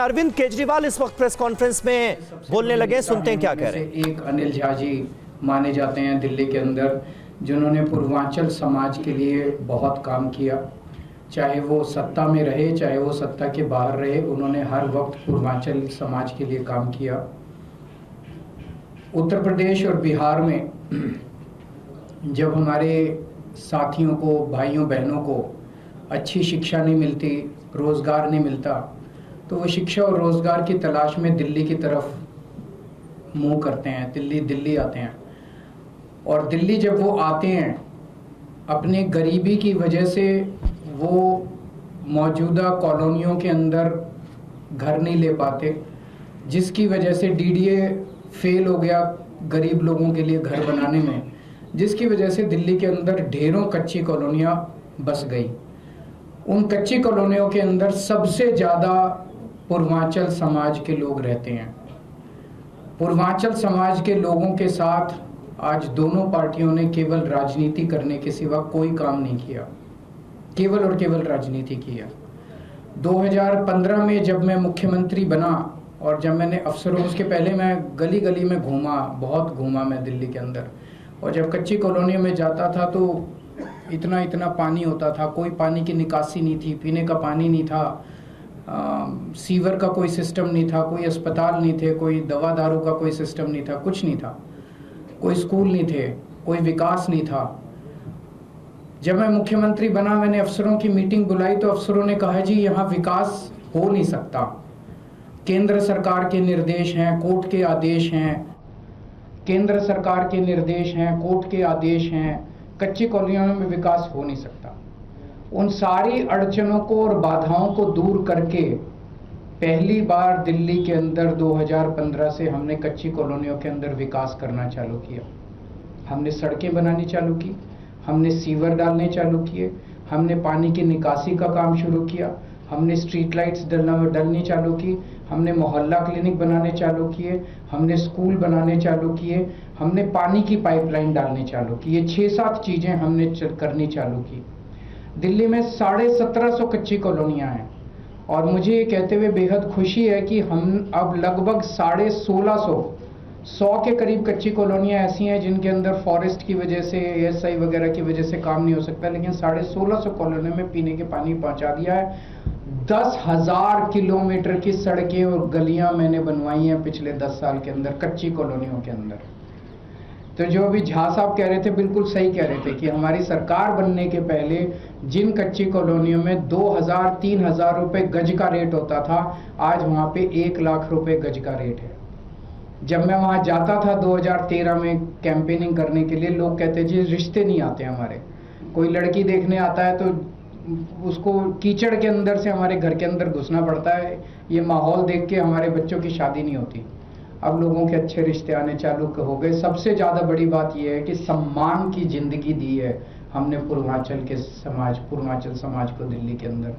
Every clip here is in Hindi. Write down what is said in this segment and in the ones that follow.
अरविंद केजरीवाल इस वक्त प्रेस कॉन्फ्रेंस में बोलने लगे, सुनते हैं क्या कह रहे हैं। एक अनिल झा जी माने जाते हैं दिल्ली के अंदर, जिन्होंने पूर्वांचल समाज के लिए बहुत काम किया। चाहे वो सत्ता में रहे, चाहे वो सत्ता के बाहर रहे, उन्होंने हर वक्त पूर्वांचल समाज के लिए काम किया। उत्तर प्रदेश और बिहार में जब हमारे साथियों को, भाइयों बहनों को अच्छी शिक्षा नहीं मिलती, रोज़गार नहीं मिलता, तो वो शिक्षा और रोज़गार की तलाश में दिल्ली की तरफ मुंह करते हैं, दिल्ली आते हैं। और दिल्ली जब वो आते हैं, अपने गरीबी की वजह से वो मौजूदा कॉलोनियों के अंदर घर नहीं ले पाते, जिसकी वजह से डीडीए फेल हो गया गरीब लोगों के लिए घर बनाने में, जिसकी वजह से दिल्ली के अंदर ढेरों कच्ची कॉलोनियाँ बस गई। उन कच्ची कॉलोनियों के अंदर सबसे ज़्यादा पूर्वांचल समाज के लोग रहते हैं। पूर्वांचल समाज के लोगों के साथ आज दोनों पार्टियों ने केवल राजनीति करने के सिवा कोई काम नहीं किया, केवल और केवल राजनीति किया। 2015 में जब मैं मुख्यमंत्री बना और जब मैंने अफसरों, उसके पहले मैं गली गली में घूमा, बहुत घूमा मैं दिल्ली के अंदर, और जब कच्ची कॉलोनी में जाता था तो इतना पानी होता था, कोई पानी की निकासी नहीं थी, पीने का पानी नहीं था, सीवर का कोई सिस्टम नहीं था, कोई अस्पताल नहीं थे, कोई दवा दारू का कोई सिस्टम नहीं था, कुछ नहीं था, कोई स्कूल नहीं थे, कोई विकास नहीं था। जब मैं मुख्यमंत्री बना, मैंने अफसरों की मीटिंग बुलाई तो अफसरों ने कहा जी यहाँ विकास हो नहीं सकता, केंद्र सरकार के निर्देश हैं, कोर्ट के आदेश हैं, केंद्र सरकार के निर्देश हैं, कोर्ट के आदेश हैं, कच्ची कॉलोनियों में विकास हो नहीं सकता। उन सारी अड़चनों को और बाधाओं को दूर करके पहली बार दिल्ली के अंदर 2015 से हमने कच्ची कॉलोनियों के अंदर विकास करना चालू किया। हमने सड़कें बनानी चालू की, हमने सीवर डालने चालू किए, हमने पानी की निकासी का काम शुरू किया, हमने स्ट्रीट लाइट्स डलनी चालू की, हमने मोहल्ला क्लिनिक बनाने चालू किए, हमने स्कूल बनाने चालू किए, हमने पानी की पाइपलाइन डालने चालू की। ये 6-7 चीज़ें हमने करनी चालू की। दिल्ली में 1750 कच्ची कॉलोनियाँ हैं और मुझे ये कहते हुए बेहद खुशी है कि हम अब लगभग 150 के करीब कच्ची कॉलोनियाँ ऐसी हैं जिनके अंदर फॉरेस्ट की वजह से, ASI वगैरह की वजह से काम नहीं हो सकता, लेकिन 1650 कॉलोनियों में पीने के पानी पहुँचा दिया है। 10,000 किलोमीटर की सड़कें और गलियां मैंने बनवाई हैं पिछले 10 साल के अंदर कच्ची कॉलोनियों के अंदर। तो जो अभी झा साहब कह रहे थे, बिल्कुल सही कह रहे थे कि हमारी सरकार बनने के पहले जिन कच्ची कॉलोनियों में 2,000-3,000 रुपए गज का रेट होता था, आज वहां पे 1 लाख रुपए गज का रेट है। जब मैं वहां जाता था 2013 में कैंपेनिंग करने के लिए, लोग कहते जी रिश्ते नहीं आते हमारे, कोई लड़की देखने आता है तो उसको कीचड़ के अंदर से हमारे घर के अंदर घुसना पड़ता है, ये माहौल देख के हमारे बच्चों की शादी नहीं होती। अब लोगों के अच्छे रिश्ते आने चालू हो गए। सबसे ज़्यादा बड़ी बात यह है कि सम्मान की जिंदगी दी है हमने पूर्वांचल समाज को दिल्ली के अंदर।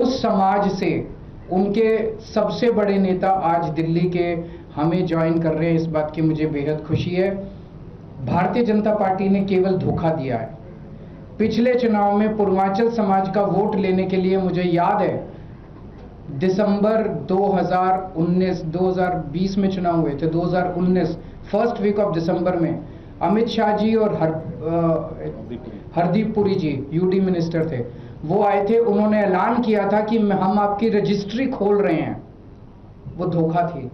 उस समाज से उनके सबसे बड़े नेता आज दिल्ली के हमें ज्वाइन कर रहे हैं, इस बात की मुझे बेहद खुशी है। भारतीय जनता पार्टी ने केवल धोखा दिया है। पिछले चुनाव में पूर्वांचल समाज का वोट लेने के लिए मुझे याद है दिसंबर 2020 में चुनाव हुए थे, 2019 फर्स्ट वीक ऑफ दिसंबर में अमित शाह जी और हरदीप पुरी जी UD मिनिस्टर थे, वो आए थे। उन्होंने ऐलान किया था कि हम आपकी रजिस्ट्री खोल रहे हैं। वो धोखा थी।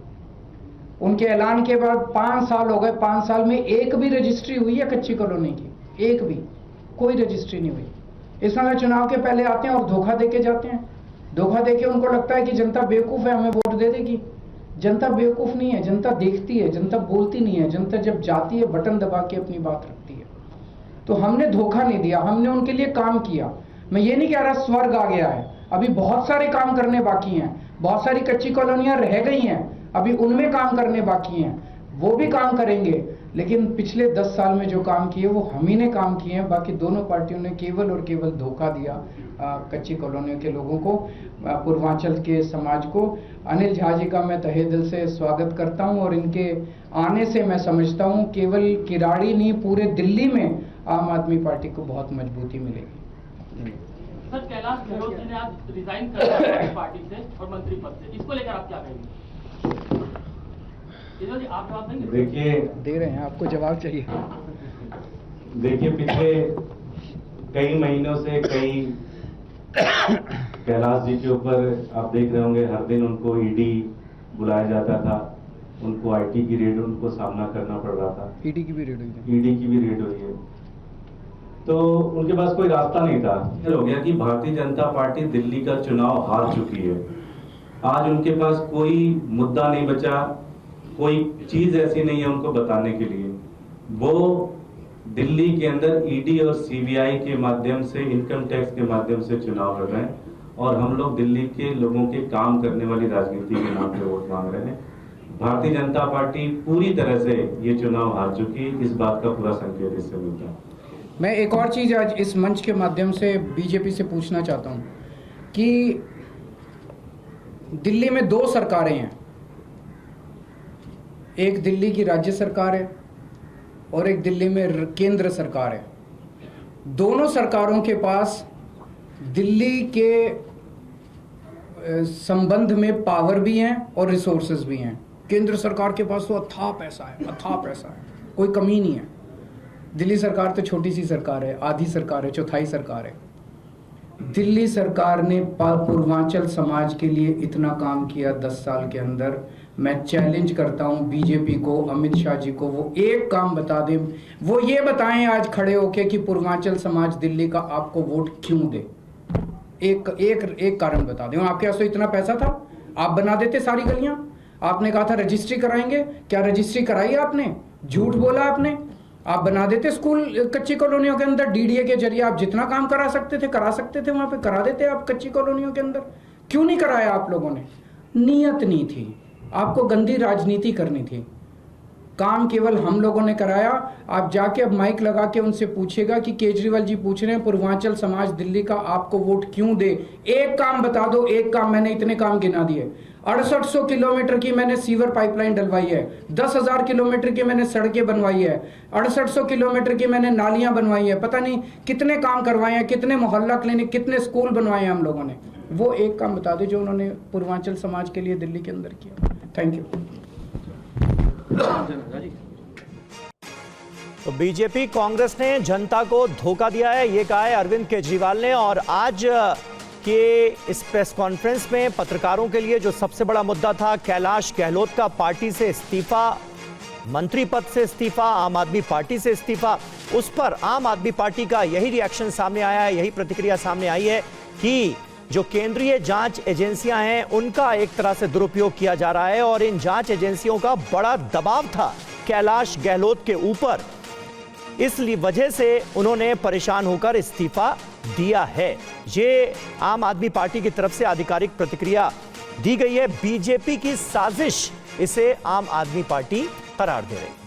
उनके ऐलान के बाद 5 साल हो गए, 5 साल में एक भी रजिस्ट्री हुई है कच्ची कॉलोनी की? एक भी कोई रजिस्ट्री नहीं हुई। इस समय चुनाव के पहले आते हैं और धोखा देके जाते हैं। धोखा देके उनको लगता है कि जनता बेवकूफ़ है, हमें वोट दे देगी। जनता बेवकूफ़ नहीं है, जनता देखती है, जनता बोलती नहीं है। जनता जब जाती है बटन दबा के अपनी बात रखती है। तो हमने धोखा नहीं दिया, हमने उनके लिए काम किया। मैं ये नहीं कह रहा स्वर्ग आ गया है, अभी बहुत सारे काम करने बाकी हैं। बहुत सारी कच्ची कॉलोनियाँ रह गई हैं, अभी उनमें काम करने बाकी हैं, वो भी काम करेंगे। लेकिन पिछले 10 साल में जो काम किए वो हम ही ने काम किए हैं। बाकी दोनों पार्टियों ने केवल और केवल धोखा दिया कच्ची कॉलोनियों के लोगों को, पूर्वांचल के समाज को। अनिल झा जी का मैं तहे दिल से स्वागत करता हूं और इनके आने से मैं समझता हूं केवल किराड़ी नहीं, पूरे दिल्ली में आम आदमी पार्टी को बहुत मजबूती मिलेगी। सर, कैलाश गहलोत जी ने आज रिजाइन कर दिया पार्टी से और मंत्री पद से, इसको लेकर आप क्या कहेंगे? केजरीवाल जी, आप जवाब देंगे? देखिए, दे रहे हैं, आपको जवाब चाहिए। देखिए पिछले कई महीनों से कैलाश जी के ऊपर आप देख रहे होंगे, हर दिन उनको ईडी बुलाया जाता था, उनको आईटी की रेड उनको सामना करना पड़ रहा था। ईडी की भी रेड हुई है। ईडी की भी रेड हुई है, तो उनके पास कोई रास्ता नहीं था। फिर हो गया कि भारतीय जनता पार्टी दिल्ली का चुनाव हार चुकी है। आज उनके पास कोई मुद्दा नहीं बचा, कोई चीज ऐसी नहीं है उनको बताने के लिए। वो दिल्ली के अंदर ईडी और सीबीआई के माध्यम से, इनकम टैक्स के माध्यम से चुनाव लड़ रहे हैं, और हम लोग दिल्ली के लोगों के काम करने वाली राजनीति के नाम पे वोट मांग रहे हैं। भारतीय जनता पार्टी पूरी तरह से ये चुनाव हार चुकी है, इस बात का पूरा संकेत इससे मिलता है। मैं एक और चीज़ आज इस मंच के माध्यम से बीजेपी से पूछना चाहता हूं कि दिल्ली में 2 सरकारें हैं, एक दिल्ली की राज्य सरकार है और एक दिल्ली में केंद्र सरकार है। दोनों सरकारों के पास दिल्ली के संबंध में पावर भी हैं और रिसोर्सेज भी हैं। केंद्र सरकार के पास तो अथाह पैसा है, कोई कमी नहीं है। दिल्ली सरकार तो छोटी सी सरकार है, आधी सरकार है, चौथाई सरकार है। दिल्ली सरकार ने पूर्वांचल समाज के लिए इतना काम किया 10 साल के अंदर। मैं चैलेंज करता हूं बीजेपी को, अमित शाह जी को, वो एक काम बता दें, वो ये बताएं आज खड़े होके कि पूर्वांचल समाज दिल्ली का आपको वोट क्यों दे। एक कारण बता दें। आपके पास तो इतना पैसा था, आप बना देते सारी गलियां। आपने कहा था रजिस्ट्री कराएंगे, क्या रजिस्ट्री कराई आपने? झूठ बोला आपने। आप बना देते स्कूल कच्ची कॉलोनियों के अंदर, डीडीए के जरिए आप जितना काम करा सकते थे वहां पे करा देते आप कच्ची कॉलोनियों के अंदर। क्यों नहीं कराया आप लोगों ने? नियत नहीं थी, आपको गंदी राजनीति करनी थी। काम केवल हम लोगों ने कराया। आप जाके अब माइक लगा के उनसे पूछेगा कि केजरीवाल जी पूछ रहे हैं पूर्वांचल समाज दिल्ली का आपको वोट क्यों दे। एक काम बता दो, एक काम। मैंने इतने काम गिना दिए। 6800 किलोमीटर की मैंने सीवर पाइपलाइन डलवाई है, 10,000 किलोमीटर की मैंने सड़कें बनवाई है, 6800 किलोमीटर की मैंने नालियां बनवाई है, पता नहीं कितने काम करवाए हैं, कितने मोहल्ला क्लिनिक, कितने स्कूल बनवाए हैं हम लोगों ने। वो एक काम बता दे जो उन्होंने पूर्वांचल समाज के लिए दिल्ली के अंदर किया। Thank you. तो बीजेपी कांग्रेस ने जनता को धोखा दिया है, ये कहा है अरविंद केजरीवाल ने। और आज के इस प्रेस कॉन्फ्रेंस में पत्रकारों के लिए जो सबसे बड़ा मुद्दा था कैलाश गहलोत का पार्टी से इस्तीफा, मंत्री पद से इस्तीफा, आम आदमी पार्टी से इस्तीफा, उस पर आम आदमी पार्टी का यही रिएक्शन सामने आया है, यही प्रतिक्रिया सामने आई है कि जो केंद्रीय जांच एजेंसियां हैं उनका एक तरह से दुरुपयोग किया जा रहा है और इन जांच एजेंसियों का बड़ा दबाव था कैलाश गहलोत के ऊपर। इस वजह से उन्होंने परेशान होकर इस्तीफा दिया है। ये आम आदमी पार्टी की तरफ से आधिकारिक प्रतिक्रिया दी गई है। बीजेपी की साजिश इसे आम आदमी पार्टी करार दे रही है।